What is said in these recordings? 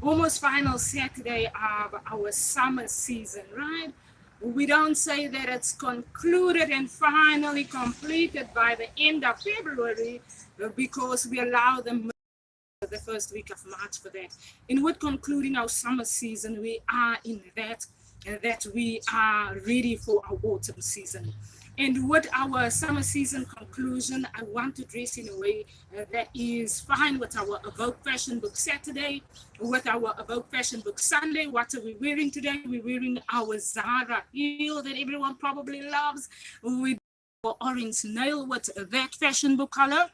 almost final Saturday of our summer season, right? We don't say that it's concluded and finally completed by the end of February because we allow the first week of March for that. And with concluding our summer season, we are in that we are ready for our autumn season. And with our summer season conclusion, I want to dress in a way that is fine with our AWOKH Fashion Book Saturday, with our AWOKH Fashion Book Sunday. What are we wearing today? We're wearing our Zara heel that everyone probably loves. With our orange nail with that fashion book color.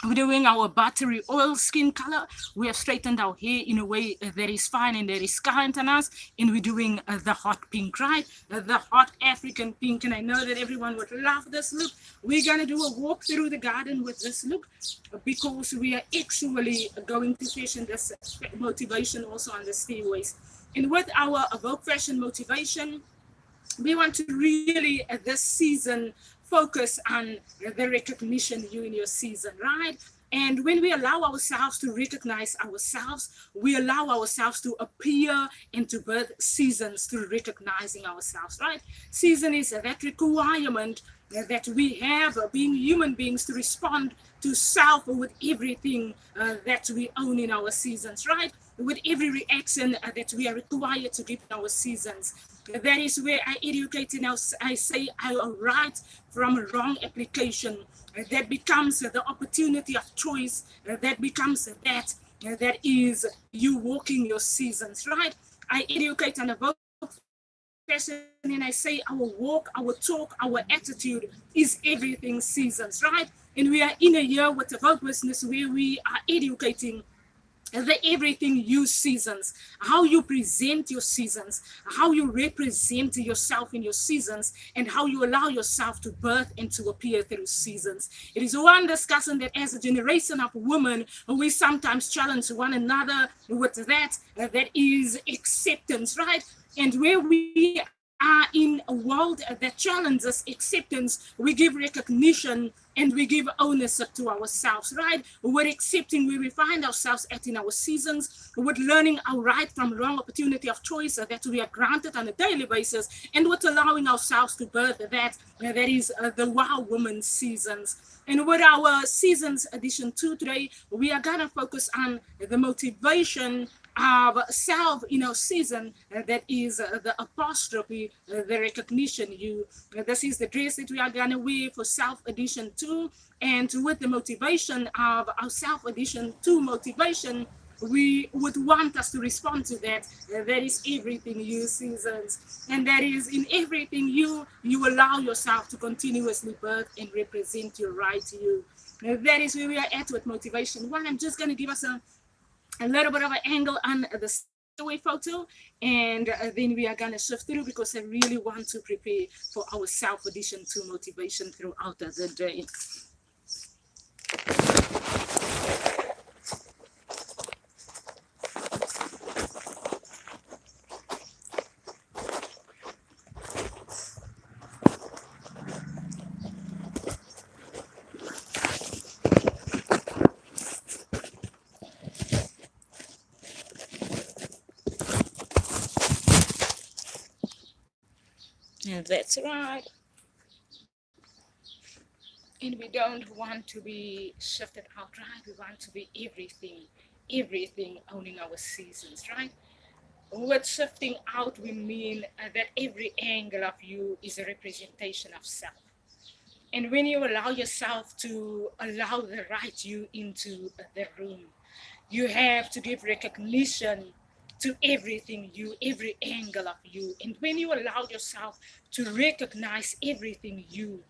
We're doing our buttery oil skin color. We have straightened our hair in a way that is fine and that is kind on us. And we're doing the hot pink, right? The hot African pink. And I know that everyone would love this look. We're going to do a walk through the garden with this look because we are actually going to fashion this motivation also on the stairways. And with our AWOKH Fashion Motivation, we want to really, this season, focus on the recognition you in your season, right? And when we allow ourselves to recognize ourselves, we allow ourselves to appear into birth seasons through recognizing ourselves, right? Season is that requirement that we have, being human beings, to respond to self with everything that we own in our seasons, right? With every reaction that we are required to give in our seasons. That is where I educate now. I say our right from a wrong application. That becomes the opportunity of choice. That becomes that is you walking your seasons, right? I educate on about fashion and I say our walk, our talk, our attitude is everything seasons, right? And we are in a year with about business where we are educating the everything you seasons, how you present your seasons, how you represent yourself in your seasons, and how you allow yourself to birth and to appear through seasons. It is one discussion that as a generation of women, we sometimes challenge one another with that is acceptance, right? And where we are in a world that challenges acceptance, we give recognition and we give ownership to ourselves, right? We're accepting where we find ourselves at in our seasons, with learning our right from wrong opportunity of choice that we are granted on a daily basis, and with allowing ourselves to birth that is the Wow Woman seasons. And with our seasons edition 2 today, we are gonna focus on the motivation of self in our season that is the apostrophe, the recognition you. This is the dress that we are gonna wear for self edition 2, and with the motivation of our self edition 2 motivation, we would want us to respond to that. That is everything you seasons, and that is in everything you allow yourself to continuously birth and represent your right you. That is where we are at with motivation. One, I'm just gonna give us a little bit of an angle on the stairway photo, and then we are going to shift through because I really want to prepare for our self edition 2 motivation throughout the day. And that's right. And we don't want to be shifted out, right? We want to be everything owning our seasons, right? With shifting out, we mean that every angle of you is a representation of self. And when you allow yourself to allow the right you into the room, you have to give recognition to everything you, every angle of you. And when you allow yourself to recognize everything you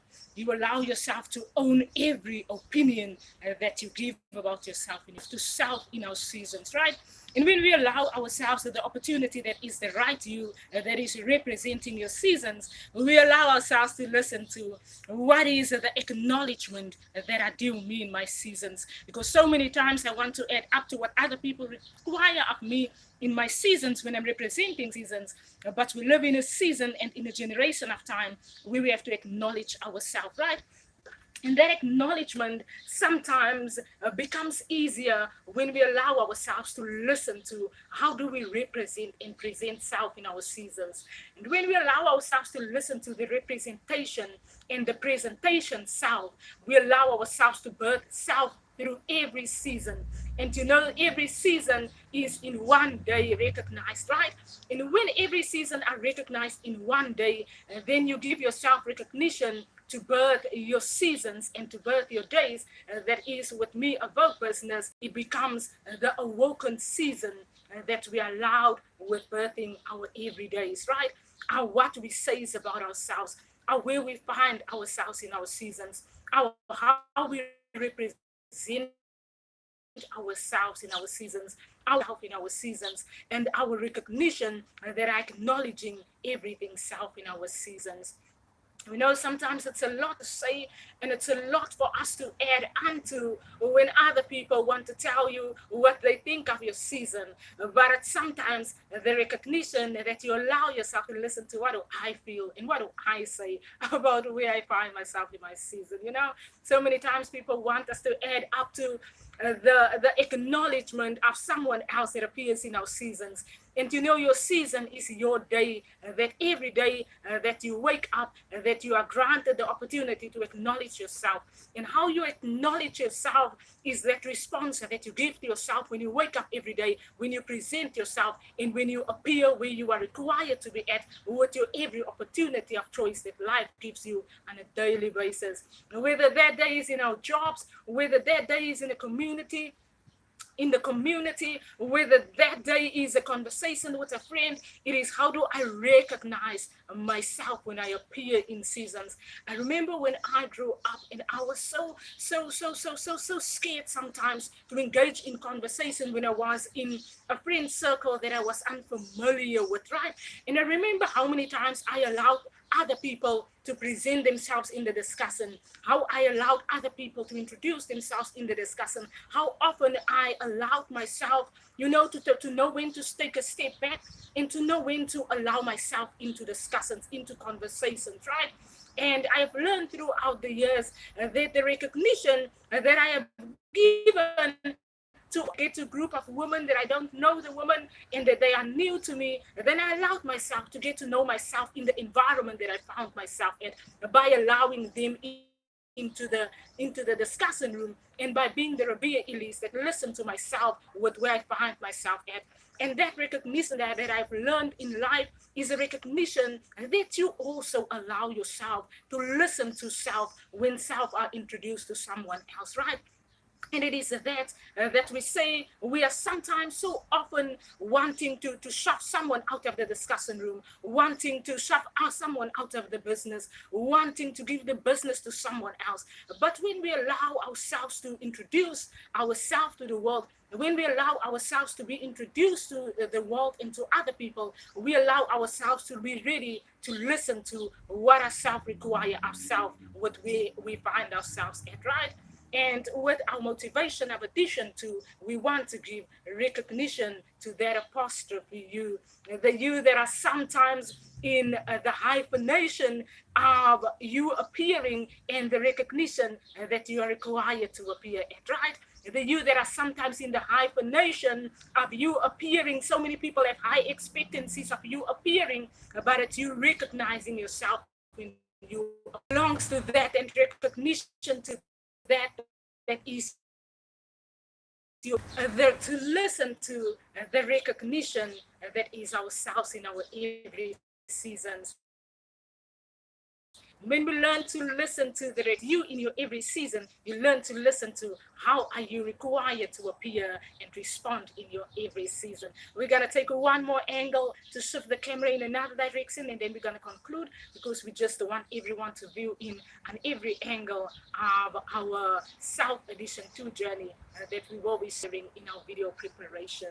allow yourself to own every opinion that you give about yourself and to self in our seasons, right? And when we allow ourselves the opportunity that is the right you, that is representing your seasons, we allow ourselves to listen to what is the acknowledgement that I do me in my seasons. Because so many times I want to add up to what other people require of me in my seasons when I'm representing seasons. But we live in a season and in a generation of time where we have to acknowledge ourselves, right? And that acknowledgement sometimes becomes easier when we allow ourselves to listen to how do we represent and present self in our seasons. And when we allow ourselves to listen to the representation and the presentation self, we allow ourselves to birth self through every season. And you know, every season is in one day recognized, right? And when every season are recognized in one day, then you give yourself recognition to birth your seasons and to birth your days. That is, with me, AWOKH business, it becomes the awoken season that we are allowed with birthing our everydays, right? Our what we say is about ourselves, our where we find ourselves in our seasons, our how we represent ourselves in our seasons, our self in our seasons, and our recognition that are acknowledging everything self in our seasons. We know sometimes it's a lot to say and it's a lot for us to add onto when other people want to tell you what they think of your season. But it's sometimes the recognition that you allow yourself to listen to what do I feel and what do I say about where I find myself in my season. You know, so many times people want us to add up to the acknowledgement of someone else that appears in our seasons. And you know, your season is your day, that every day that you wake up, that you are granted the opportunity to acknowledge yourself. And how you acknowledge yourself is that response that you give to yourself when you wake up every day, when you present yourself, and when you appear where you are required to be at, with your every opportunity of choice that life gives you on a daily basis. Whether that day is in our jobs, whether that day is in a community, whether that day is a conversation with a friend, it is how do I recognize myself when I appear in seasons. I remember when I grew up and I was so scared sometimes to engage in conversation when I was in a friend circle that I was unfamiliar with, right? And I remember how many times I allowed other people to present themselves in the discussion, how I allowed other people to introduce themselves in the discussion, how often I allowed myself, you know, to know when to take a step back and to know when to allow myself into discussions, into conversations, right? And I've learned throughout the years that the recognition that I have given to get to a group of women that I don't know the woman and that they are new to me, then I allowed myself to get to know myself in the environment that I found myself in by allowing them into the discussion room and by being the RIBEA ELISE that listen to myself with where I find myself at. And that recognition that I've learned in life is a recognition that you also allow yourself to listen to self when self are introduced to someone else, right? And it is that we say we are sometimes so often wanting to shove someone out of the discussion room, wanting to shove someone out of the business, wanting to give the business to someone else. But when we allow ourselves to introduce ourselves to the world, when we allow ourselves to be introduced to the world and to other people, we allow ourselves to be ready to listen to what ourselves require ourselves, what we find ourselves at, right? And with our motivation of addition to, we want to give recognition to that apostrophe you, the you that are sometimes in the hyphenation of you appearing and the recognition that you are required to appear at, right? The you that are sometimes in the hyphenation of you appearing. So many people have high expectancies of you appearing, but it's you recognizing yourself when you belongs to that and recognition to that is you. To listen to the recognition that is ourselves in our every seasons. When we learn to listen to you in your every season, you learn to listen to how are you required to appear and respond in your every season. We're gonna take one more angle to shift the camera in another direction, and then we're gonna conclude because we just want everyone to view in on every angle of our self-edition 2 journey that we will be sharing in our video preparation.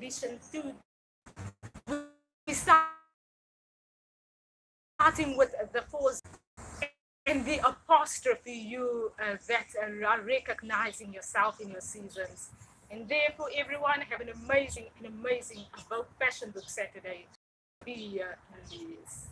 edition 2. We starting with the fours and the apostrophe, you that are recognizing yourself in your seasons. And therefore, everyone have an amazing AWOKH Fashion Book Saturday. Be ELISE.